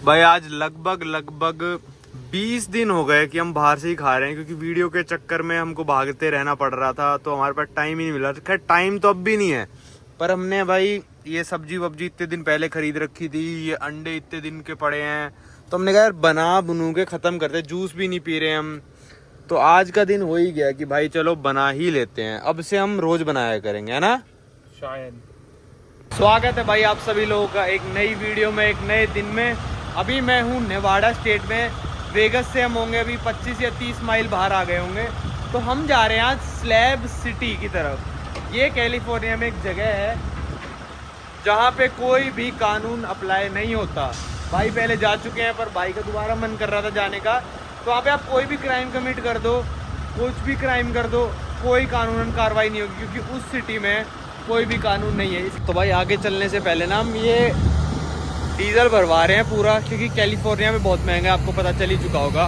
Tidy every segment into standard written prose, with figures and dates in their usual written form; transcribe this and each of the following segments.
भाई आज लगभग 20 दिन हो गए कि हम बाहर से ही खा रहे हैं, क्योंकि वीडियो के चक्कर में हमको भागते रहना पड़ रहा था, तो हमारे पास टाइम ही नहीं मिला। खैर टाइम तो अब भी नहीं है, पर हमने भाई ये सब्जी वब्जी इतने दिन पहले खरीद रखी थी, ये अंडे इतने दिन के पड़े हैं, तो हमने कहा यार बनू के ख़त्म करते, जूस भी नहीं पी रहे हम। तो आज का दिन हो ही गया कि भाई चलो बना ही लेते हैं, अब से हम रोज़ बनाया करेंगे, है ना? शायद। स्वागत है भाई आप सभी लोगों का एक नई वीडियो में, एक नए दिन में। अभी मैं हूँ नेवाडा स्टेट में, वेगस से हम होंगे अभी 25 या 30 माइल बाहर आ गए होंगे। तो हम जा रहे हैं आज स्लैब सिटी की तरफ। ये कैलिफोर्निया में एक जगह है जहाँ पे कोई भी कानून अप्लाई नहीं होता। भाई पहले जा चुके हैं, पर भाई का दोबारा मन कर रहा था जाने का। तो वहाँ पे आप कोई भी क्राइम कमिट कर दो, कुछ भी क्राइम कर दो, कोई कानूनन कार्रवाई नहीं होगी, क्योंकि उस सिटी में कोई भी कानून नहीं है। तो भाई आगे चलने से पहले ना हम ये डीजल भरवा रहे हैं पूरा, क्योंकि कैलिफोर्निया में बहुत महंगा है, आपको पता चल ही चुका होगा।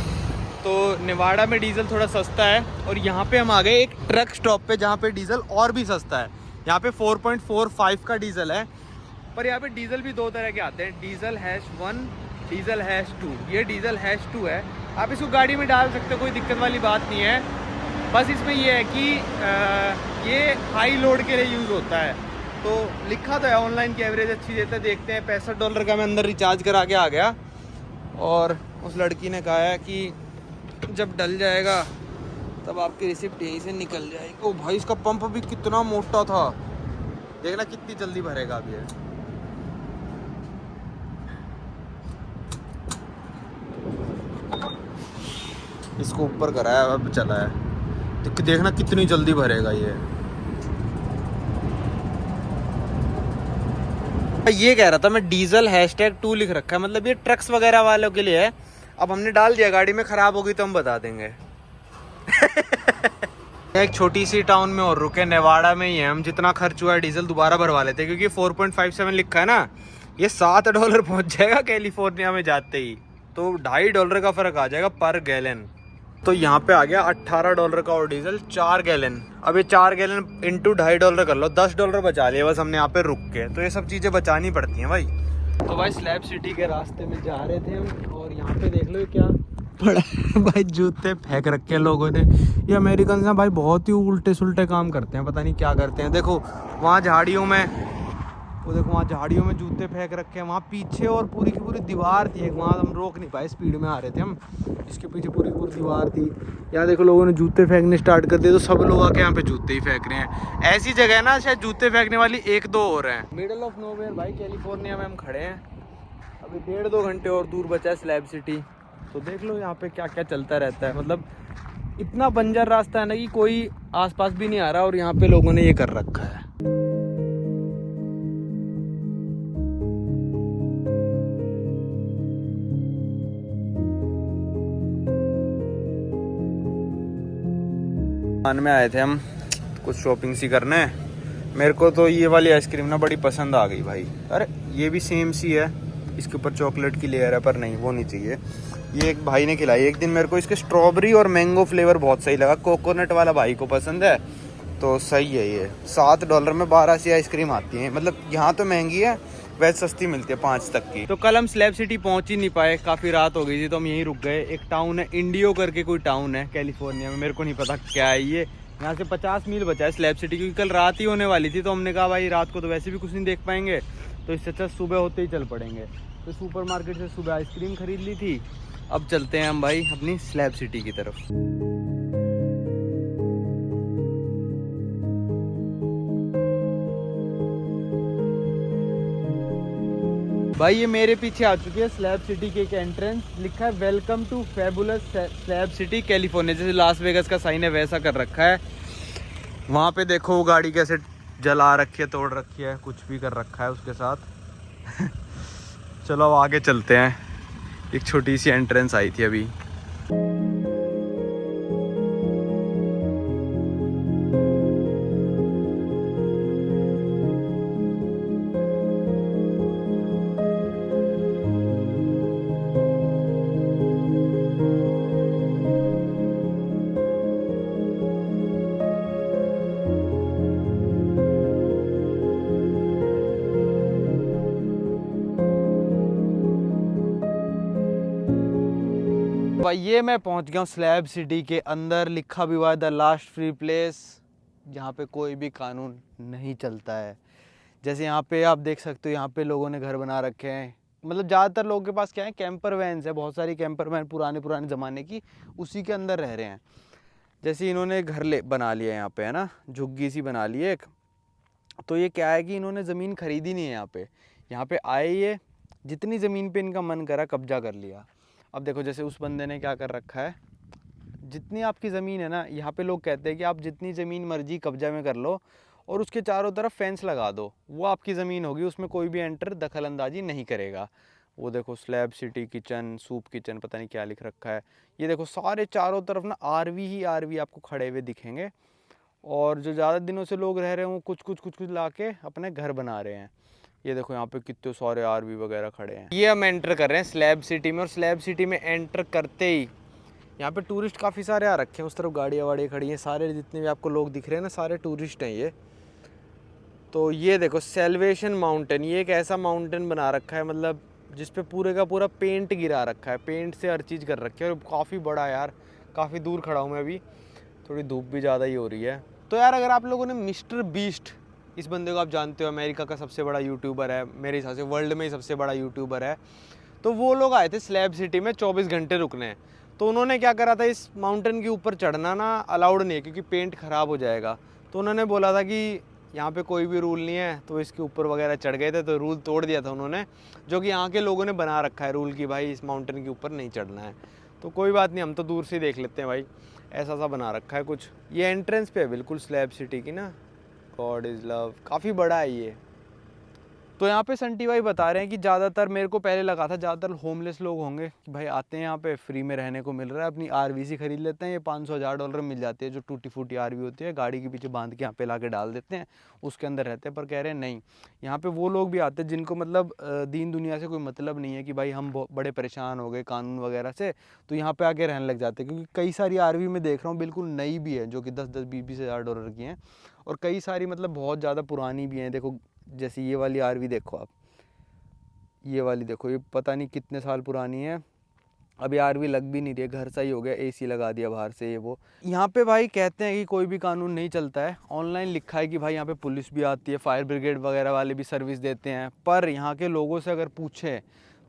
तो नेवाडा में डीजल थोड़ा सस्ता है, और यहाँ पे हम आ गए एक ट्रक स्टॉप पे जहाँ पे डीजल और भी सस्ता है। यहाँ पे 4.45 का डीजल है, पर यहाँ पे डीजल भी दो तरह के आते हैं, डीजल #1, डीजल #2। ये डीजल #2 है, आप इसको गाड़ी में डाल सकते हो, कोई दिक्कत वाली बात नहीं है। बस इसमें ये है कि ये हाई लोड के लिए यूज़ होता है। तो लिखा तो है ऑनलाइन की एवरेज अच्छी देता है, देखते हैं। $65 का मैं अंदर रिचार्ज करा के आ गया, और उस लड़की ने कहा है कि जब डल जाएगा तब आपकी रिसिप्ट यहीं से निकल जाएगी। ओ भाई इसका पंप भी कितना मोटा था, देखना कितनी जल्दी भरेगा अभी है। इसको ऊपर कराया, अब चला है, तो देखना कितनी जल्दी भरेगा ये कह रहा था मैं, डीजल #2 लिख रखा है, मतलब ये ट्रक्स वगैरह वालों के लिए है। अब हमने डाल दिया, गाड़ी में खराब होगी तो हम बता देंगे। एक छोटी सी टाउन में और रुके, नेवाडा में ही है हम। जितना खर्च हुआ है डीजल दोबारा भरवा लेते हैं, क्योंकि 4.57 लिखा है ना, ये $7 पहुंच जाएगा कैलिफोर्निया में जाते ही, तो $2.5 का फर्क आ जाएगा पर गैलन। तो यहाँ पे आ गया $18 का, और डीजल 4 गैलन। अब ये 4 गैलन इंटू $2.5 कर लो, $10 बचा लिए बस हमने यहाँ पे रुक के। तो ये सब चीज़ें बचानी पड़ती हैं भाई। तो भाई स्लैब सिटी के रास्ते में जा रहे थे हम, और यहाँ पे देख लो क्या पड़ा है भाई, जूते फेंक रखे हैं लोगों ने। ये अमेरिकन ना भाई बहुत ही उल्टे सुल्टे काम करते हैं, पता नहीं क्या करते हैं। देखो वहाँ झाड़ियों में, वो देखो वहाँ झाड़ियों में जूते फेंक रखे हैं। वहाँ पीछे और पूरी की पूरी दीवार थी एक, वहाँ हम रोक नहीं पाए, स्पीड में आ रहे थे हम, इसके पीछे पूरी पूरी दीवार थी। यहाँ देखो लोगों ने जूते फेंकने स्टार्ट कर दिए, तो सब लोग आके यहाँ पे जूते ही फेंक रहे हैं। ऐसी जगह है ना शायद जूते फेंकने वाली 1-2 और हैं। मिडल ऑफ नोवेयर भाई कैलिफोर्निया में हम खड़े हैं। अभी 1.5-2 घंटे और दूर बचा है स्लैब सिटी। तो देख लो यहाँ पे क्या क्या चलता रहता है, मतलब इतना बंजर रास्ता है ना कि कोई आसपास भी नहीं आ रहा, और यहाँ पे लोगों ने ये कर रखा है। दुकान में आए थे हम कुछ शॉपिंग सी करने। मेरे को तो ये वाली आइसक्रीम ना बड़ी पसंद आ गई भाई। अरे ये भी सेम सी है, इसके ऊपर चॉकलेट की लेयर है, पर नहीं वो नहीं चाहिए। ये एक भाई ने खिलाई एक दिन मेरे को, इसके स्ट्रॉबेरी और मैंगो फ्लेवर बहुत सही लगा। कोकोनट वाला भाई को पसंद है, तो सही है। ये $7 में 12 सी आइसक्रीम आती है, मतलब यहाँ तो महंगी है, वैसे सस्ती मिलती है 5 तक की। तो कल हम स्लैब सिटी पहुँच ही नहीं पाए, काफ़ी रात हो गई थी, तो हम यहीं रुक गए। एक टाउन है इंडियो करके, कोई टाउन है कैलिफोर्निया में, मेरे को नहीं पता क्या है ये। यहाँ से 50 मील बचा है स्लैब सिटी, क्योंकि कल रात ही होने वाली थी। तो हमने कहा भाई रात को तो वैसे भी कुछ नहीं देख पाएंगे, तो इससे अच्छा सुबह होते ही चल पड़ेंगे। तो सुपरमार्केट से सुबह आइसक्रीम खरीद ली थी। अब चलते हैं हम भाई अपनी स्लैब सिटी की तरफ। भाई ये मेरे पीछे आ चुकी है स्लैब सिटी की एक एंट्रेंस, लिखा है welcome to fabulous Slab City California. जैसे लास वेगस का साइन है वैसा कर रखा है। वहाँ पे देखो वो गाड़ी कैसे जला रखी है, तोड़ रखी है, कुछ भी कर रखा है उसके साथ। चलो अब आगे चलते हैं। एक छोटी सी एंट्रेंस आई थी अभी। भाई ये मैं पहुंच गया हूँ स्लैब सिटी के अंदर, लिखा भी हुआ है द लास्ट फ्री प्लेस, जहाँ पे कोई भी कानून नहीं चलता है। जैसे यहाँ पे आप देख सकते हो, यहाँ पे लोगों ने घर बना रखे हैं। मतलब ज़्यादातर लोगों के पास क्या है, कैंपर वैन्स है, बहुत सारी कैंपर वैन पुराने ज़माने की, उसी के अंदर रह रहे हैं। जैसे इन्होंने घर बना लिया यहाँ पे, है ना, झुग्गी सी बना ली है एक। तो ये क्या है कि इन्होंने ज़मीन खरीदी नहीं है, यहाँ पे आए, ये जितनी ज़मीन पे इनका मन करा कब्जा कर लिया। अब देखो जैसे उस बंदे ने क्या कर रखा है, जितनी आपकी ज़मीन है ना, यहाँ पे लोग कहते हैं कि आप जितनी ज़मीन मर्जी कब्जा में कर लो और उसके चारों तरफ फेंस लगा दो, वो आपकी ज़मीन होगी, उसमें कोई भी एंटर दखल अंदाजी नहीं करेगा। वो देखो slab city kitchen, soup kitchen, पता नहीं क्या लिख रखा है। ये देखो सारे चारों तरफ ना आरवी ही आरवी आपको खड़े हुए दिखेंगे, और जो ज़्यादा दिनों से लोग रह रहे हैं वो कुछ कुछ ला के अपने घर बना रहे हैं। ये देखो यहाँ पे कितने सारे आरवी वगैरह खड़े हैं। ये हम एंटर कर रहे हैं स्लैब सिटी में, और स्लैब सिटी में एंटर करते ही यहाँ पे टूरिस्ट काफ़ी सारे आ रखे हैं। उस तरफ गाड़ियाँ वाड़ियाँ खड़ी हैं, सारे जितने भी आपको लोग दिख रहे हैं ना, सारे टूरिस्ट हैं ये। तो ये देखो सेल्वेशन माउंटेन, ये एक ऐसा माउंटेन बना रखा है, मतलब जिस पे पूरे का पूरा पेंट गिरा रखा है, पेंट से हर चीज़ कर रखी है, और काफ़ी बड़ा यार, काफ़ी दूर खड़ा हूँ मैं अभी, थोड़ी धूप भी ज़्यादा ही हो रही है। तो यार अगर आप लोगों ने मिस्टर बीस्ट, इस बंदे को आप जानते हो, अमेरिका का सबसे बड़ा यूट्यूबर है, मेरे हिसाब से वर्ल्ड में ही सबसे बड़ा यूट्यूबर है। तो वो लोग आए थे स्लैब सिटी में 24 घंटे रुकने। तो उन्होंने क्या करा था, इस माउंटेन के ऊपर चढ़ना ना अलाउड नहीं है क्योंकि पेंट ख़राब हो जाएगा। तो उन्होंने बोला था कि यहाँ पे कोई भी रूल नहीं है, तो इसके ऊपर वगैरह चढ़ गए थे, तो रूल तोड़ दिया था उन्होंने, जो कि यहाँ के लोगों ने बना रखा है रूल कि भाई इस माउंटेन के ऊपर नहीं चढ़ना है। तो कोई बात नहीं, हम तो दूर से देख लेते हैं भाई, ऐसा सा बना रखा है कुछ। ये एंट्रेंस पे है बिल्कुल स्लैब सिटी की ना, गॉड इज़ लव, काफ़ी बड़ा है ये। तो यहाँ पे संटी भाई बता रहे हैं कि ज़्यादातर, मेरे को पहले लगा था ज़्यादातर होमलेस लोग होंगे कि भाई आते हैं यहाँ पे फ्री में रहने को मिल रहा है, अपनी आरवी खरीद लेते हैं, ये 500-1000 मिल जाती है, जो टूटी फूटी आरवी होती है, गाड़ी के पीछे बांध के यहाँ पे ला के डाल देते हैं, उसके अंदर रहते हैं। पर कह रहे हैं नहीं, यहाँ पे वो लोग भी आते हैं जिनको मतलब दीन दुनिया से कोई मतलब नहीं है कि भाई हम बड़े परेशान हो गए कानून वगैरह से, तो यहाँ पे आके रहने लग जाते हैं। क्योंकि कई सारी आरवी में देख रहा हूँ बिल्कुल नई भी है, जो कि 10-10, 20-20 हज़ार डॉलर की हैं, और कई सारी मतलब बहुत ज़्यादा पुरानी भी हैं। देखो जैसे ये वाली आरवी देखो आप, ये वाली देखो, ये पता नहीं कितने साल पुरानी है, अभी आरवी लग भी नहीं रही है, घर सा ही हो गया, एसी लगा दिया बाहर से ये वो। यहाँ पे भाई कहते हैं कि कोई भी कानून नहीं चलता है, ऑनलाइन लिखा है कि भाई यहाँ पे पुलिस भी आती है, फायर ब्रिगेड वगैरह वाले भी सर्विस देते हैं। पर यहाँ के लोगों से अगर पूछे,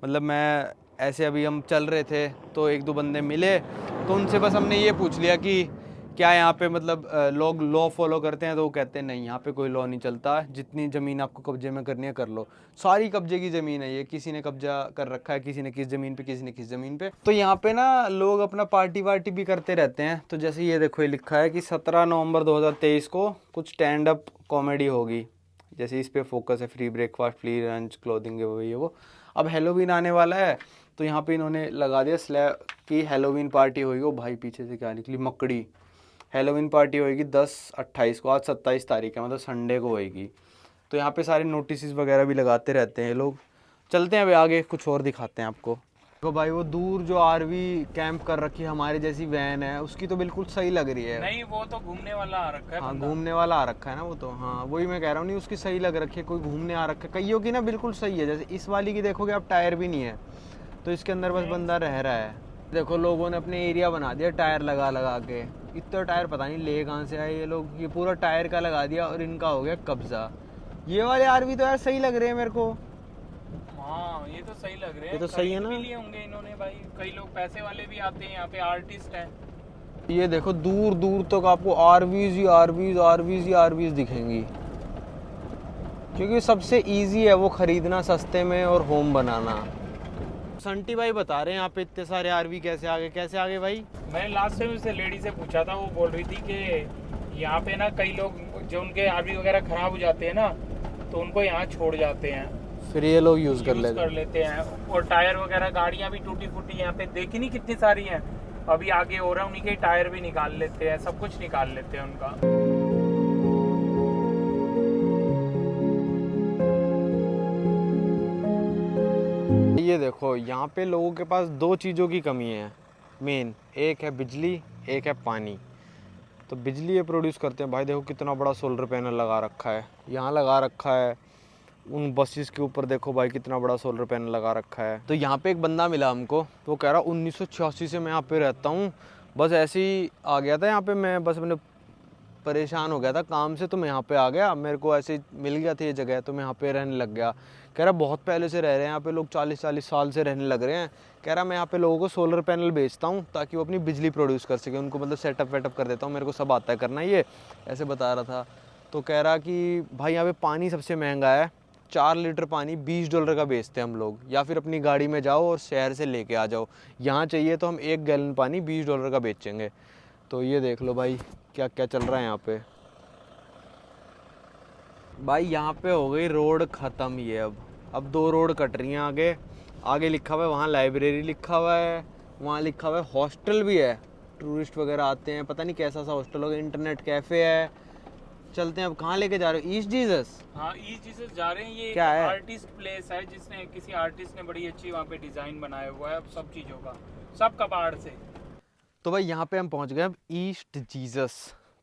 मतलब मैं ऐसे अभी हम चल रहे थे तो 1-2 बंदे मिले, तो उनसे बस हमने ये पूछ लिया कि क्या यहाँ पे मतलब लोग लॉ फॉलो करते हैं, तो वो कहते हैं नहीं, यहाँ पे कोई लॉ नहीं चलता, जितनी ज़मीन आपको कब्जे में करनी है कर लो। सारी कब्जे की ज़मीन है ये, किसी ने कब्जा कर रखा है, किसी ने किस ज़मीन पे, किसी ने किस ज़मीन पे। तो यहाँ पे ना लोग अपना पार्टी वार्टी भी करते रहते हैं। तो जैसे ये देखो, ये लिखा है कि 17 नवंबर 2023 को कुछ स्टैंड अप कॉमेडी होगी, जैसे इस पर फोकस है, free breakfast, free lunch, clothing, ये वो। अब हेलोवीन आने वाला है, तो यहाँ पे इन्होंने लगा दिया स्लैब की हेलोवीन पार्टी होगी। वो भाई पीछे से क्या निकली, मकड़ी। हेलोवीन पार्टी होएगी 10-28 को, आज 27 तारीख है, मतलब संडे को होएगी। तो यहाँ पे सारे नोटिस वगैरह भी लगाते रहते हैं लोग। चलते हैं अभी आगे, कुछ और दिखाते हैं आपको। देखो भाई वो दूर जो आरवी कैंप कर रखी है, हमारी जैसी वैन है, उसकी तो बिल्कुल सही लग रही है। नहीं, वो तो घूमने वाला आ रखा है। हाँ घूमने वाला आ रखा है ना वो तो, हाँ वही मैं कह रहा हूँ, नहीं उसकी सही लग रखी है, कोई घूमने आ रखा है। कईयों की ना बिल्कुल सही है, जैसे इस वाली की देखोगे आप, टायर भी नहीं है, तो इसके अंदर बस बंदा रह रहा है। देखो लोगों ने अपने एरिया बना दिया टायर लगा लगा के, इतना टायर पता नहीं ले कहाँ से आए ये लोग, ये पूरा टायर का लगा दिया और इनका हो गया कब्जा। ये वाले आरवी तो यार सही लग रहे हैं मेरे को। हाँ ये तो सही लग रहे हैं, ये तो सही है ना। लिए होंगे इन्होंने भाई, कई लोग पैसे वाले भी आते हैं यहाँ पे, आर्टिस्ट हैं। ये देखो दूर दूर तक आपको आरवीज ही आरवीज, आरवीज ही आरवीज दिखेंगी, क्योंकि सबसे इजी है वो खरीदना सस्ते में और होम बनाना। संटी भाई बता रहे हैं यहाँ पे इतने सारे आरवी कैसे आ गए भाई? मैंने लास्ट टाइम उससे लेडी से पूछा था, वो बोल रही थी कि यहाँ पे ना कई लोग जो उनके आरवी वगैरह खराब हो जाते हैं ना, तो उनको यहाँ छोड़ जाते हैं, फिर ये लोग यूज कर लेते हैं। और टायर वगैरह, गाड़ियाँ भी टूटी फूटी यहाँ पे देखी नहीं कितनी सारी हैं, अभी आगे हो रहा है, उन्हीं के टायर भी निकाल लेते हैं, सब कुछ निकाल लेते हैं उनका। ये देखो यहाँ पे लोगों के पास 2 चीज़ों की कमी है मेन, एक है बिजली, एक है पानी। तो बिजली ये प्रोड्यूस करते हैं भाई, देखो कितना बड़ा सोलर पैनल लगा रखा है, यहाँ लगा रखा है, उन बसेस के ऊपर देखो भाई कितना बड़ा सोलर पैनल लगा रखा है। तो यहाँ पे एक बंदा मिला हमको, तो वो कह रहा 1986 से मैं यहाँ पे रहता हूँ, बस ऐसे ही आ गया था यहाँ पे, मैं बस अपने परेशान हो गया था काम से तो मैं यहाँ पे आ गया, मेरे को ऐसे मिल गया था ये जगह तो मैं यहाँ पे रहने लग गया। कह रहा बहुत पहले से रह रहे हैं यहाँ पे लोग, 40-40 साल से रहने लग रहे हैं। कह रहा मैं यहाँ पे लोगों को सोलर पैनल बेचता हूँ ताकि वो अपनी बिजली प्रोड्यूस कर सके, उनको मतलब सेटअप वेटअप कर देता हूँ, मेरे को सब आता है करना, ये ऐसे बता रहा था। तो कह रहा कि भाई यहाँ पे पानी सबसे महंगा है, 4 लीटर पानी $20 का बेचते हैं हम लोग, या फिर अपनी गाड़ी में जाओ और शहर से लेके आ जाओ, यहाँ चाहिए तो हम 1 गैलन पानी $20 का बेचेंगे। तो ये देख लो भाई क्या क्या चल रहा है यहाँ पे। भाई यहाँ पे हो गई रोड ख़त्म, ये अब 2 रोड कट रही हैं आगे। आगे लिखा हुआ है वहाँ लाइब्रेरी लिखा हुआ है, वहाँ लिखा हुआ है हॉस्टल भी है, टूरिस्ट वगैरह आते हैं, पता नहीं कैसा सा हॉस्टल होगा, इंटरनेट कैफ़े है। चलते हैं, अब कहाँ लेके जा रहे हो? East Jesus? हाँ ईस्ट जीसस जा रहे हैं। ये क्या है? आर्टिस्ट प्लेस है जिसने किसी आर्टिस्ट ने बड़ी अच्छी वहाँ पे डिजाइन बनाया हुआ है, अब सब चीज़ों का, सब कबाड़ से। तो भाई यहाँ पे हम पहुँच गए अब ईस्ट जीसस।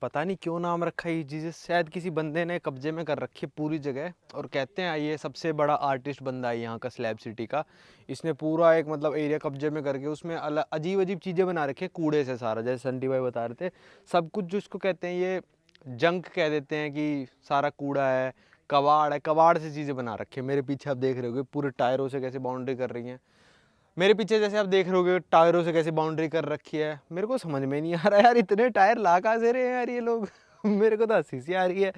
पता नहीं क्यों नाम रखा है ईस्ट जीसस, शायद किसी बंदे ने कब्जे में कर रखी है पूरी जगह, और कहते हैं ये सबसे बड़ा आर्टिस्ट बंदा है यहाँ का, स्लैब सिटी का। इसने पूरा एक मतलब एरिया कब्जे में करके उसमें अलग अजीब अजीब चीज़ें बना रखी है कूड़े से सारा, जैसे संटी भाई बता रहे थे, सब कुछ जो इसको कहते हैं ये जंक कह देते हैं कि सारा कूड़ा है, कबाड़ है, कबाड़ से चीज़ें बना रखी है। मेरे पीछे आप देख रहे होगे पूरे टायरों से कैसे बाउंड्री कर रही हैं, मेरे पीछे जैसे आप देख रहे होगे टायरों से कैसे बाउंड्री कर रखी है। मेरे को समझ में नहीं आ रहा यार, इतने टायर ला कहाँ से रहे हैं यार ये लोग मेरे को तो हंसी सी आ रही है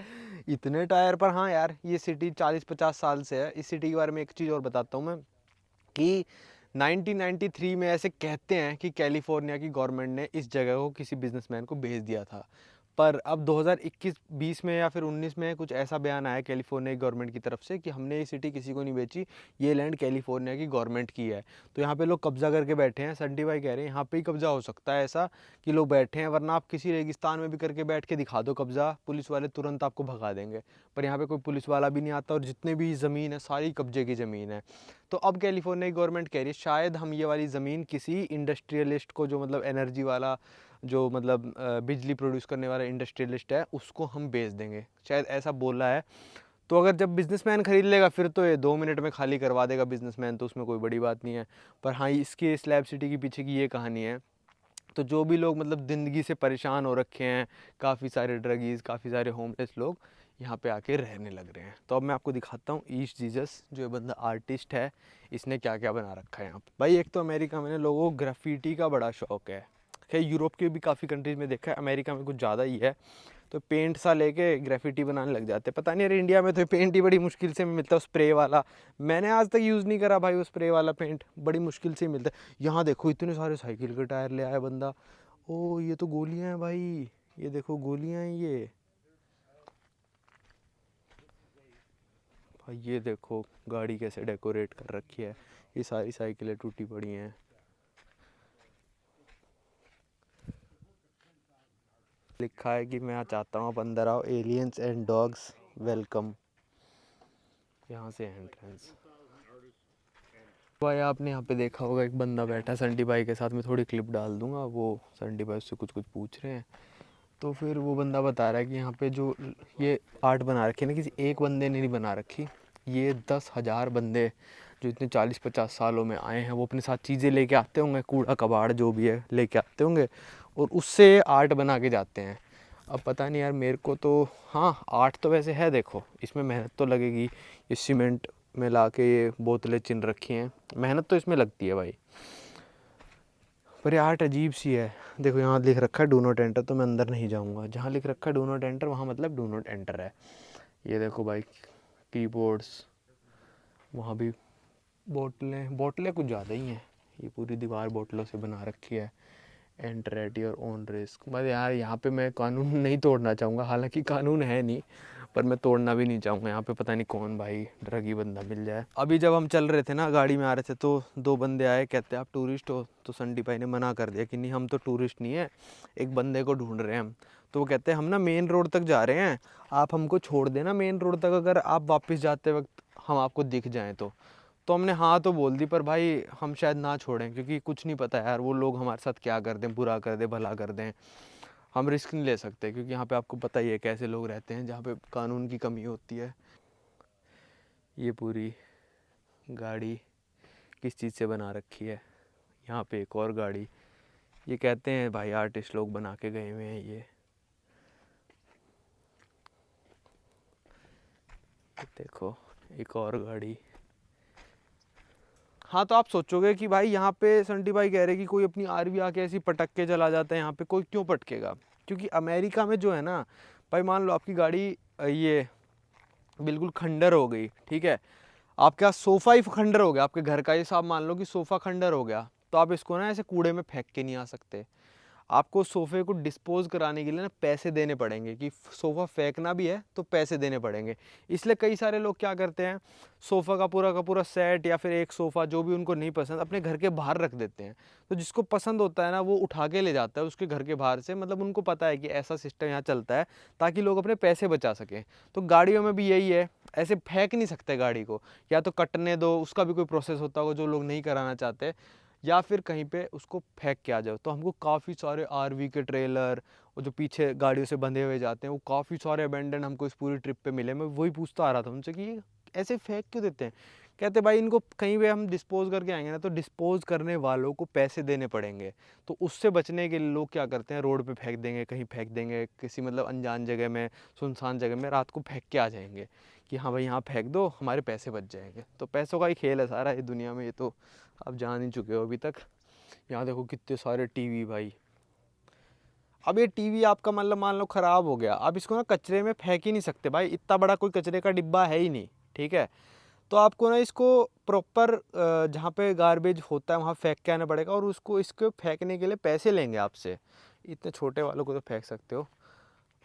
इतने टायर पर। हाँ यार ये सिटी 40-50 साल से है। इस सिटी के बारे में एक चीज़ और बताता हूँ मैं कि 1993 में ऐसे कहते हैं कि कैलिफोर्निया की गवर्नमेंट ने इस जगह को किसी बिजनेसमैन को बेच दिया था, पर अब 2021-20 में या फिर 19 में कुछ ऐसा बयान आया कैलिफोर्निया की गवर्नमेंट की तरफ से कि हमने ये सिटी किसी को नहीं बेची, ये लैंड कैलिफोर्निया की गवर्नमेंट की है। तो यहाँ पे लोग कब्जा करके बैठे हैं। संटी भाई कह रहे हैं यहाँ पे ही कब्जा हो सकता है, ऐसा कि लोग बैठे हैं, वरना आप किसी रेगिस्तान में भी करके बैठ के दिखा दो कब्जा, पुलिस वाले तुरंत आपको भगा देंगे। पर यहाँ पे कोई पुलिस वाला भी नहीं आता और जितने भी ज़मीन है सारी कब्जे की ज़मीन है। तो अब कैलिफोर्निया की गवर्नमेंट कह रही है शायद हम ये वाली ज़मीन किसी इंडस्ट्रियलिस्ट को, जो मतलब एनर्जी वाला, जो मतलब बिजली प्रोड्यूस करने वाला इंडस्ट्रियलिस्ट है, उसको हम बेच देंगे, शायद ऐसा बोला है। तो अगर जब बिजनेसमैन खरीद लेगा फिर तो ये 2 मिनट में खाली करवा देगा बिजनेसमैन, तो उसमें कोई बड़ी बात नहीं है। पर हाँ इसकी स्लैब सिटी के पीछे की ये कहानी है। तो जो भी लोग मतलब ज़िंदगी से परेशान हो रखे हैं, काफ़ी सारे ड्रगीज़, काफ़ी सारे होमलेस लोग यहाँ पे आके रहने लग रहे हैं। तो अब मैं आपको दिखाता हूँ ईस्ट जीसस, जो ये बंदा आर्टिस्ट है, इसने क्या क्या बना रखा है यहाँ पे। भाई एक तो अमेरिका में लोगों को ग्राफिटी का बड़ा शौक है, खैर यूरोप के भी काफ़ी कंट्रीज़ में देखा है, अमेरिका में कुछ ज़्यादा ही है। तो पेंट सा लेके ग्राफिटी बनाने लग जाते हैं। पता नहीं यार इंडिया में तो पेंट ही बड़ी मुश्किल से मिलता है, स्प्रे वाला। मैंने आज तक यूज़ नहीं करा भाई वो स्प्रे वाला पेंट, बड़ी मुश्किल से ही मिलता है। यहाँ देखो इतने सारे साइकिल के टायर ले आया बंदा। ओ ये तो गोलियां हैं भाई, ये देखो गोलियां हैं ये भाई, ये देखो गाड़ी कैसे डेकोरेट कर रखी है, ये सारी साइकिलें टूटी पड़ी हैं। लिखा है कि मैं चाहता हूँ आप अंदर आओ, एलियंस एंड डॉग्स वेलकम। यहाँ से एंट्रेंस। भाई आपने यहाँ पे देखा होगा एक बंदा बैठा संटी भाई के साथ, में थोड़ी क्लिप डाल दूंगा, वो संटी भाई उससे कुछ कुछ पूछ रहे हैं। तो फिर वो बंदा बता रहा है कि यहाँ पे जो ये आर्ट बना रखी है ना, किसी एक बंदे ने नहीं बना रखी, ये 10,000 बंदे जो इतने 40-50 सालों में आए हैं, वो अपने साथ चीज़ें लेके आते होंगे, कूड़ा कबाड़ जो भी है लेके आते होंगे, और उससे आर्ट बना के जाते हैं। अब पता नहीं यार मेरे को तो, हाँ आर्ट तो वैसे है, देखो इसमें मेहनत तो लगेगी, ये सीमेंट में ला के ये बोतलें चिन रखी हैं, मेहनत तो इसमें लगती है भाई, पर ये आर्ट अजीब सी है। देखो यहाँ लिख रखा है डू नॉट एंटर, तो मैं अंदर नहीं जाऊँगा। जहाँ लिख रखा है डू नॉट एंटर वहाँ मतलब डू नॉट एंटर है। ये देखो भाई कीबोर्ड्स, वहाँ भी बोतलें कुछ ज़्यादा ही हैं, ये पूरी दीवार बोतलों से बना रखी है। Enter at your own risk. बस यार यहाँ पे मैं कानून नहीं तोड़ना चाहूँगा, हालांकि कानून है नहीं, पर मैं तोड़ना भी नहीं चाहूँगा। यहाँ पे पता नहीं कौन भाई ड्रगी बंदा मिल जाए। अभी जब हम चल रहे थे ना, गाड़ी में आ रहे थे, तो 2 बंदे आए, कहते आप टूरिस्ट हो? तो संटी भाई ने मना कर दिया कि नहीं हम तो टूरिस्ट नहीं है, एक बंदे को ढूंढ रहे हैं हम। तो वो कहते हैं हम ना मेन रोड तक जा रहे हैं, आप हमको छोड़ देना मेन रोड तक, अगर आप वापस जाते वक्त हम आपको दिख जाएँ तो हमने हाँ तो बोल दी, पर भाई हम शायद ना छोड़ें, क्योंकि कुछ नहीं पता यार वो लोग हमारे साथ क्या कर दें, बुरा कर दें, भला कर दें, हम रिस्क नहीं ले सकते, क्योंकि यहाँ पे आपको पता ही है कैसे लोग रहते हैं जहाँ पे कानून की कमी होती है। ये पूरी गाड़ी किस चीज़ से बना रखी है। यहाँ पे एक और गाड़ी, ये कहते हैं भाई आर्टिस्ट लोग बना के गए हुए हैं। ये देखो एक और गाड़ी। हाँ तो आप सोचोगे कि भाई यहाँ पे संटी भाई कह रहे कि कोई अपनी आरवी आके ऐसी पटक के चला जाता है, यहाँ पे कोई क्यों पटकेगा? क्योंकि अमेरिका में जो है ना भाई, मान लो आपकी गाड़ी ये बिल्कुल खंडर हो गई, ठीक है, आपका सोफ़ा ही खंडर हो गया, आपके घर का, ये साहब मान लो कि सोफ़ा खंडर हो गया, तो आप इसको ना ऐसे कूड़े में फेंक के नहीं आ सकते। आपको सोफ़े को डिस्पोज कराने के लिए ना पैसे देने पड़ेंगे, कि सोफ़ा फेंकना भी है तो पैसे देने पड़ेंगे। इसलिए कई सारे लोग क्या करते हैं, सोफ़ा का पूरा सेट या फिर एक सोफ़ा जो भी उनको नहीं पसंद अपने घर के बाहर रख देते हैं। तो जिसको पसंद होता है ना वो उठा के ले जाता है उसके घर के बाहर से, मतलब उनको पता है कि ऐसा सिस्टम यहाँ चलता है ताकि लोग अपने पैसे बचा सकें। तो गाड़ियों में भी यही है, ऐसे फेंक नहीं सकते गाड़ी को, या तो कटने दो, उसका भी कोई प्रोसेस होता होगा जो लोग नहीं कराना चाहते, या फिर कहीं पे उसको फेंक के आ जाओ। तो हमको काफ़ी सारे आरवी के ट्रेलर और जो पीछे गाड़ियों से बंधे हुए जाते हैं वो काफ़ी सारे अबेंडन हमको इस पूरी ट्रिप पे मिले। मैं वही पूछता आ रहा था उनसे कि ये ऐसे फेंक क्यों देते हैं? कहते भाई इनको कहीं पे हम डिस्पोज करके आएंगे ना तो डिस्पोज करने वालों को पैसे देने पड़ेंगे। तो उससे बचने के लिए लोग क्या करते हैं, रोड पे फेंक देंगे, कहीं फेंक देंगे, किसी मतलब अनजान जगह में, सुनसान जगह में रात को फेंक के आ जाएंगे कि हाँ भाई यहाँ फेंक दो, हमारे पैसे बच जाएंगे। तो पैसों का ही खेल है सारा ये दुनिया में, ये तो आप जान ही चुके हो अभी तक। यहाँ देखो कितने सारे टीवी भाई। अब ये टीवी आपका मतलब मान लो ख़राब हो गया, आप इसको ना कचरे में फेंक ही नहीं सकते भाई, इतना बड़ा कोई कचरे का डिब्बा है ही नहीं, ठीक है। तो आपको ना इसको प्रॉपर जहाँ पे गार्बेज होता है वहाँ फेंक के आना पड़ेगा, और उसको इसको फेंकने के लिए पैसे लेंगे आपसे। इतने छोटे वालों को तो फेंक सकते हो,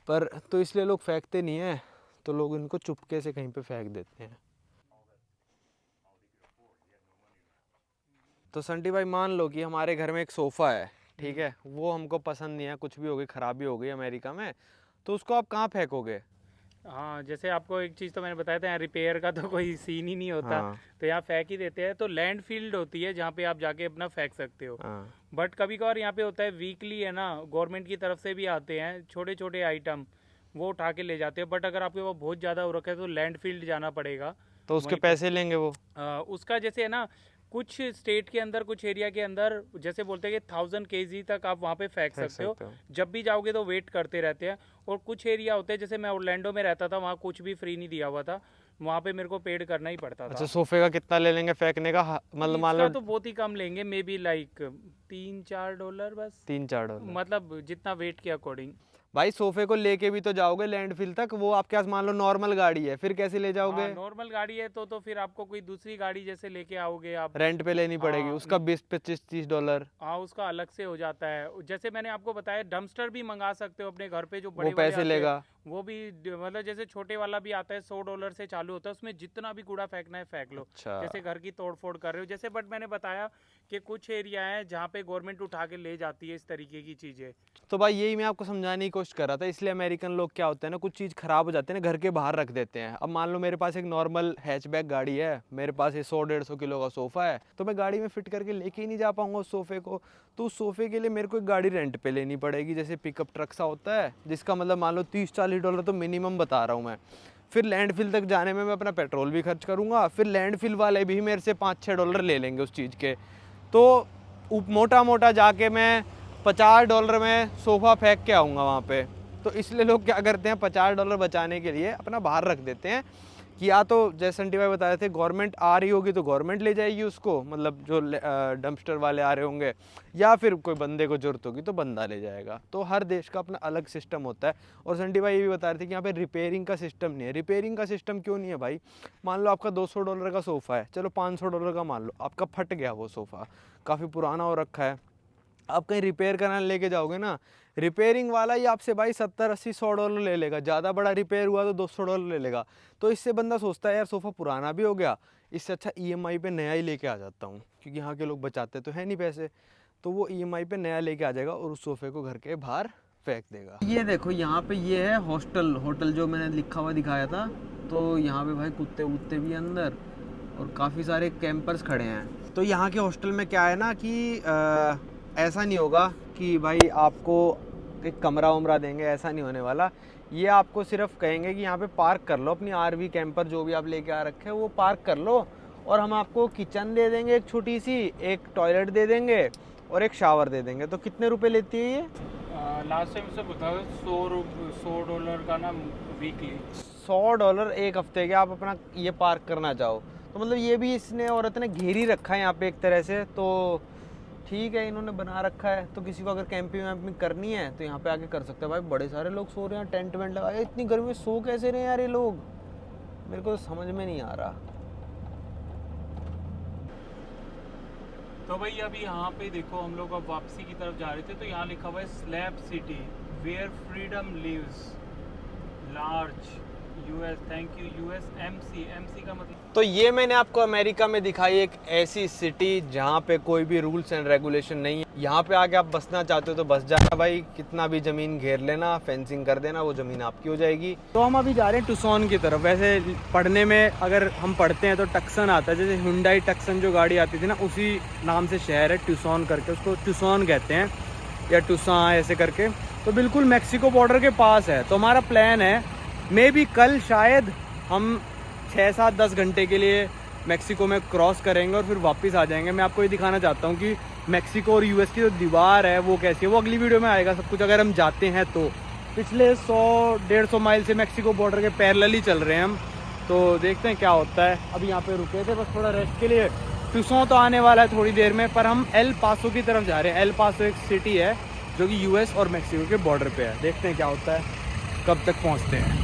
पर तो इसलिए लोग फेंकते नहीं हैं, तो लोग इनको चुपके से कहीं पे फेंक देते हैं। तो संटी भाई मान लो कि हमारे घर में एक सोफ़ा है, ठीक है, वो हमको पसंद नहीं है, कुछ भी हो गई, ख़राबी हो गई अमेरिका में, तो उसको आप कहाँ फेंकोगे? हाँ, जैसे आपको एक चीज़ तो मैंने बताया था, यहाँ रिपेयर का तो कोई सीन ही नहीं होता। हाँ। तो यहाँ फेंक ही देते हैं। तो लैंड फील्ड होती है जहाँ पे आप जाके अपना फेंक सकते हो। हाँ। बट कभी कभार यहाँ पे होता है, वीकली है ना, गवर्नमेंट की तरफ से भी आते हैं छोटे छोटे आइटम, वो उठा के ले जाते हैं। बट अगर आपके पास बहुत ज़्यादा हो रखा है तो लैंड फील्ड जाना पड़ेगा। तो उसके वहीं पे पैसे लेंगे वो? उसका जैसे है ना, कुछ स्टेट के अंदर, कुछ एरिया के अंदर जैसे बोलते हैं कि 1000 kg तक आप वहाँ पे फेंक सकते हो। जब भी जाओगे तो वेट करते रहते हैं। और कुछ एरिया होते हैं, जैसे मैं ऑरलैंडो में रहता था, वहाँ कुछ भी फ्री नहीं दिया हुआ था, वहाँ पे मेरे को पेड करना ही पड़ता था। अच्छा, सोफे का कितना ले लेंगे फेंकने का? मतलब मान लो तो बहुत ही कम लेंगे, मे बी लाइक $3-4 बस, $3-4, मतलब जितना वेट के अकॉर्डिंग। भाई सोफे को लेके भी तो जाओगे लैंडफिल तक, वो आपके पास मान लो नॉर्मल गाड़ी है, फिर कैसे ले जाओगे? नॉर्मल गाड़ी है तो फिर आपको कोई दूसरी गाड़ी जैसे लेके आओगे आप, रेंट पे लेनी पड़ेगी, उसका $20-25-30। हाँ, उसका अलग से हो जाता है। जैसे मैंने आपको बताया, डम्पस्टर भी मंगा सकते हो अपने घर पे, जो बड़े वो पैसे लेगा? वो भी मतलब जैसे छोटे वाला भी आता है, $100 से चालू होता है, उसमें जितना भी कूड़ा फेंकना है फेंक लो। अच्छा। जैसे घर की तोड़फोड़ कर रहे हो जैसे। बट मैंने बताया कि कुछ एरिया है जहाँ पे गवर्नमेंट उठा के ले जाती है इस तरीके की चीजें। तो भाई यही मैं आपको समझाने की कोशिश कर रहा था। इसलिए अमेरिकन लोग क्या होते हैं ना, कुछ चीज़ ख़राब हो जाते हैं ना, घर के बाहर रख देते हैं। अब मान लो मेरे पास एक नॉर्मल हैचबैक गाड़ी है, मेरे पास ये 100-150 किलो का सोफ़ा है, तो मैं गाड़ी में फिट करके लेके ही नहीं जा पाऊंगा उस सोफ़े को। तो उस सोफ़े के लिए मेरे को एक गाड़ी रेंट पे लेनी पड़ेगी, जैसे पिकअप ट्रक सा होता है, जिसका मतलब मान लो $30-40 तो मिनिमम बता रहा हूँ मैं। फिर लैंडफिल तक जाने में मैं अपना पेट्रोल भी खर्च करूँगा, फिर लैंडफिल वाले भी मेरे से $5-6 ले लेंगे उस चीज़ के। तो मोटा मोटा जाके मैं $50 में सोफ़ा फेंक के आऊँगा वहाँ पे। तो इसलिए लोग क्या करते हैं, $50 बचाने के लिए अपना बाहर रख देते हैं, कि या तो जैसे संटी भाई बता रहे थे, गवर्नमेंट आ रही होगी तो गवर्नमेंट ले जाएगी उसको, मतलब जो डंपस्टर वाले आ रहे होंगे, या फिर कोई बंदे को ज़रूरत होगी तो बंदा ले जाएगा। तो हर देश का अपना अलग सिस्टम होता है। और संटी भाई ये भी बता रहे थे कि यहाँ पे रिपेयरिंग का सिस्टम नहीं है। रिपेयरिंग का सिस्टम क्यों नहीं है भाई? मान लो आपका $200 का सोफ़ा है, चलो $500 का मान लो, आपका फट गया वो सोफ़ा, काफ़ी पुराना हो रखा है, आप कहीं रिपेयर कराने लेके जाओगे ना, रिपेयरिंग वाला ही आपसे भाई $70-80-100 ले लेगा। ज़्यादा बड़ा रिपेयर हुआ तो $200 ले लेगा। तो इससे बंदा सोचता है यार सोफ़ा पुराना भी हो गया, इससे अच्छा EMI पे नया ही लेके आ जाता हूँ, क्योंकि यहाँ के लोग बचाते तो है नहीं पैसे। तो वो EMI पे नया लेके आ जाएगा और उस सोफ़े को घर के बाहर फेंक देगा। ये देखो यहाँ पे ये है होटल जो मैंने लिखा हुआ दिखाया था। तो यहाँ पे भाई कुत्ते वुत्ते भी अंदर, और काफ़ी सारे कैंपर्स खड़े हैं। तो यहाँ के हॉस्टल में क्या है ना कि ऐसा नहीं होगा कि भाई आपको एक कमरा वमरा देंगे, ऐसा नहीं होने वाला। ये आपको सिर्फ कहेंगे कि यहाँ पे पार्क कर लो अपनी आरवी कैंपर जो भी आप लेके आ रखे हो वो पार्क कर लो, और हम आपको किचन दे देंगे एक छोटी सी, एक टॉयलेट दे देंगे और एक शावर दे देंगे। तो कितने रुपए लेती है ये? लास्ट टाइम से बताओ $100 का ना वीकली। $100 एक हफ्ते के आप अपना ये पार्क करना चाहो तो मतलब ये भी इसने औरत ने घेर ही रखा है यहाँ पे एक तरह से। तो ठीक है, इन्होंने बना रखा है, तो किसी को अगर कैंपिंग वैम्पिंग करनी है तो यहाँ पे आके कर सकते हैं। भाई बड़े सारे लोग सो रहे हैं, टेंट वेंट लगाए, इतनी गर्मी में सो कैसे रहे हैं यार ये लोग, मेरे को तो समझ में नहीं आ रहा। तो भाई अभी यहाँ पे देखो हम लोग अब वापसी की तरफ जा रहे थे, तो यहाँ लिखा हुआ है Slab City where freedom lives large US. Thank you US. MC का मतलब। तो ये मैंने आपको अमेरिका में दिखाई एक ऐसी सिटी जहाँ पे कोई भी रूल्स एंड रेगुलेशन नहीं है। यहाँ पे आके आप बसना चाहते हो तो बस जाना भाई, कितना भी ज़मीन घेर लेना, फेंसिंग कर देना, वो ज़मीन आपकी हो जाएगी। तो हम अभी जा रहे हैं टुक्सन की तरफ। वैसे पढ़ने में अगर हम पढ़ते हैं तो टक्सन आता है, जैसे हुंडई टक्सन जो गाड़ी आती थी ना, उसी नाम से शहर है टुक्सन करके, उसको टुक्सन कहते हैं या टुसा ऐसे करके। तो बिल्कुल मैक्सिको बॉर्डर के पास है। तो हमारा प्लान है मे बी कल शायद हम 6-7-10 घंटे के लिए मैक्सिको में क्रॉस करेंगे और फिर वापस आ जाएंगे। मैं आपको ये दिखाना चाहता हूँ कि मैक्सिको और यूएस की जो दीवार है वो कैसी है, वो अगली वीडियो में आएगा सब कुछ। अगर हम जाते हैं तो पिछले 100-150 माइल से मैक्सिको बॉर्डर के पैरेलल ही चल रहे हैं हम, तो देखते हैं क्या होता है। अभी यहाँ पे रुके थे बस थोड़ा रेस्ट के लिए। टुक्सन तो आने वाला है थोड़ी देर में, पर हम एल पासो की तरफ जा रहे हैं। एल पासो एक सिटी है जो कि यूएस और मैक्सिको के बॉर्डर पे है। देखते हैं क्या होता है, कब तक पहुँचते हैं।